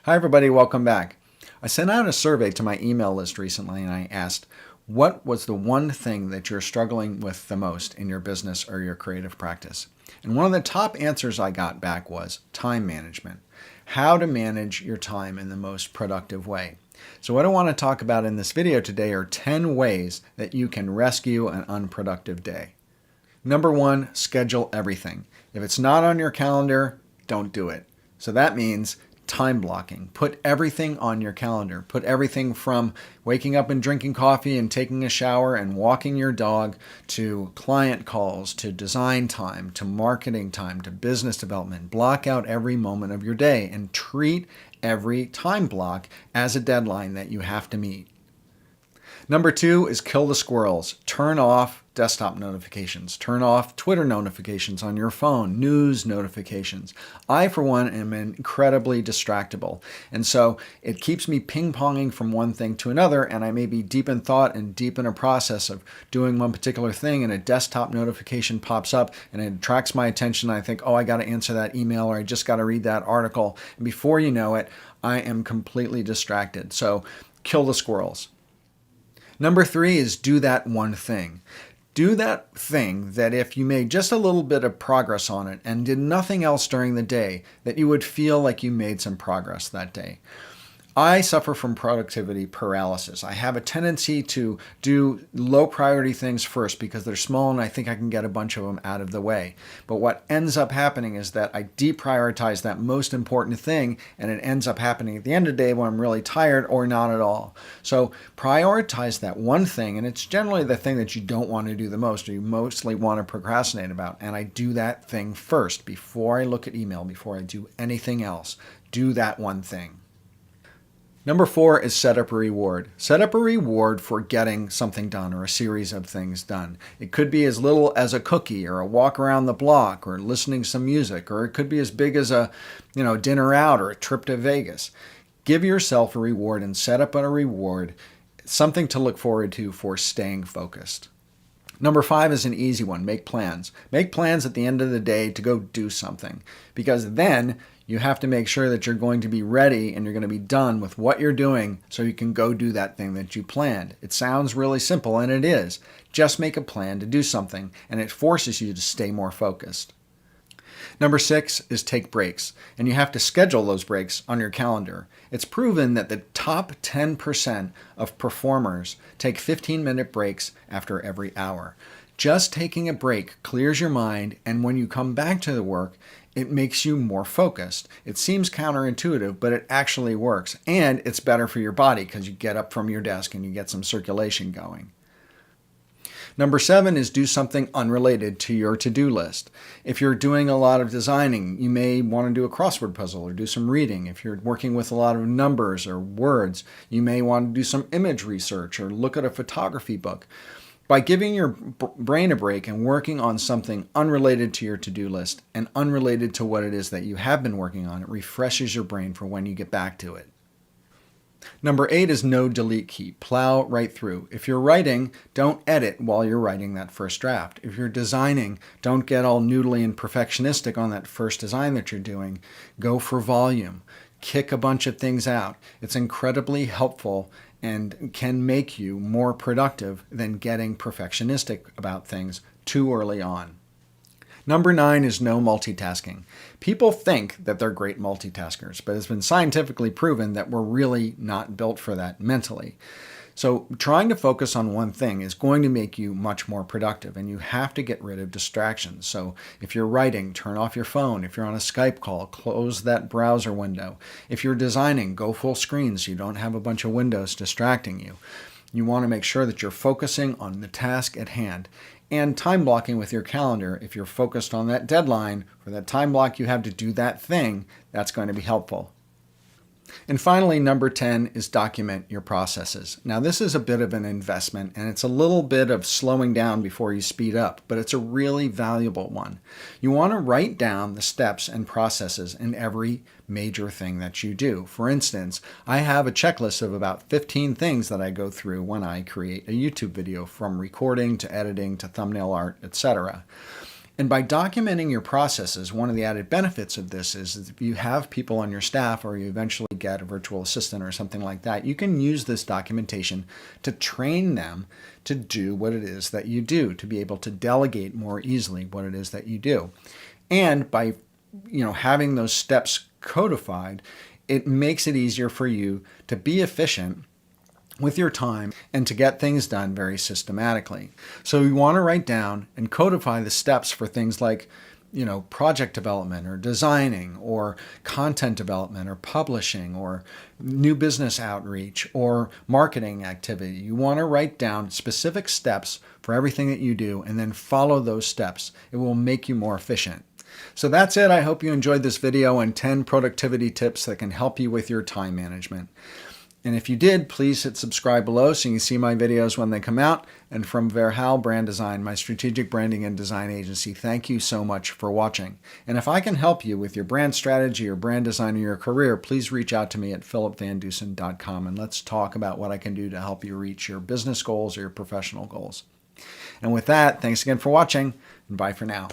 Hi everybody, welcome back. I sent out a survey to my email list recently and I asked, what was the one thing that you're struggling with the most in your business or your creative practice? And one of the top answers I got back was time management. How to manage your time in the most productive way. So what I want to talk about in this video today are 10 ways that you can rescue an unproductive day. Number one, schedule everything. If it's not on your calendar, don't do it. So that means time blocking. Put everything on your calendar. Put everything from waking up and drinking coffee and taking a shower and walking your dog to client calls, to design time, to marketing time, to business development. Block out every moment of your day and treat every time block as a deadline that you have to meet. Number two is kill the squirrels. Turn off desktop notifications. Turn off Twitter notifications on your phone, news notifications. I, for one, am incredibly distractible. And so it keeps me ping-ponging from one thing to another, and I may be deep in thought and deep in a process of doing one particular thing, and a desktop notification pops up, and it attracts my attention. I think, oh, I got to answer that email, or I just got to read that article. And before you know it, I am completely distracted. So kill the squirrels. Number three is do that one thing. Do that thing that if you made just a little bit of progress on it and did nothing else during the day, that you would feel like you made some progress that day. I suffer from productivity paralysis. I have a tendency to do low priority things first because they're small and I think I can get a bunch of them out of the way. But what ends up happening is that I deprioritize that most important thing, and it ends up happening at the end of the day when I'm really tired or not at all. So prioritize that one thing, and it's generally the thing that you don't want to do the most, or you mostly want to procrastinate about. And I do that thing first before I look at email, before I do anything else. Do that one thing. Number four is set up a reward. Set up a reward for getting something done or a series of things done. It could be as little as a cookie or a walk around the block or listening to some music, or it could be as big as a dinner out or a trip to Vegas. Give yourself a reward and set up a reward, something to look forward to for staying focused. Number five is an easy one. Make plans. Make plans at the end of the day to go do something, because then you have to make sure that you're going to be ready and you're going to be done with what you're doing so you can go do that thing that you planned. It sounds really simple, and it is. Just make a plan to do something, and it forces you to stay more focused. Number six is take breaks, and you have to schedule those breaks on your calendar. It's proven that the top 10% of performers take 15-minute breaks after every hour. Just taking a break clears your mind, and when you come back to the work, it makes you more focused. It seems counterintuitive, but it actually works. And it's better for your body because you get up from your desk and you get some circulation going. Number seven is do something unrelated to your to-do list. If you're doing a lot of designing, you may want to do a crossword puzzle or do some reading. If you're working with a lot of numbers or words, you may want to do some image research or look at a photography book. By giving your brain a break and working on something unrelated to your to-do list and unrelated to what it is that you have been working on, it refreshes your brain for when you get back to it. Number eight is no delete key. Plow right through. If you're writing, don't edit while you're writing that first draft. If you're designing, don't get all noodly and perfectionistic on that first design that you're doing. Go for volume. Kick a bunch of things out. It's incredibly helpful and can make you more productive than getting perfectionistic about things too early on. Number nine is no multitasking. People think that they're great multitaskers, but it's been scientifically proven that we're really not built for that mentally. So trying to focus on one thing is going to make you much more productive, and you have to get rid of distractions. So if you're writing, turn off your phone. If you're on a Skype call, close that browser window. If you're designing, go full screen so you don't have a bunch of windows distracting you. You want to make sure that you're focusing on the task at hand. And time blocking with your calendar, if you're focused on that deadline for that time block you have to do that thing, that's going to be helpful. And finally, number 10 is document your processes. Now, this is a bit of an investment, and it's a little bit of slowing down before you speed up, but it's a really valuable one. You want to write down the steps and processes in every major thing that you do. For instance, I have a checklist of about 15 things that I go through when I create a YouTube video, from recording to editing to thumbnail art, etc. And by documenting your processes, one of the added benefits of this is if you have people on your staff or you eventually get a virtual assistant or something like that, you can use this documentation to train them to do what it is that you do, to be able to delegate more easily what it is that you do. And by having those steps codified, it makes it easier for you to be efficient with your time and to get things done very systematically. So you want to write down and codify the steps for things like project development or designing or content development or publishing or new business outreach or marketing activity. You want to write down specific steps for everything that you do and then follow those steps. It will make you more efficient. So that's it. I hope you enjoyed this video on 10 productivity tips that can help you with your time management. And if you did, please hit subscribe below so you can see my videos when they come out. And from Verhaal Brand Design, my strategic branding and design agency, thank you so much for watching. And if I can help you with your brand strategy or brand design or your career, please reach out to me at philipvandusen.com and let's talk about what I can do to help you reach your business goals or your professional goals. And with that, thanks again for watching, and bye for now.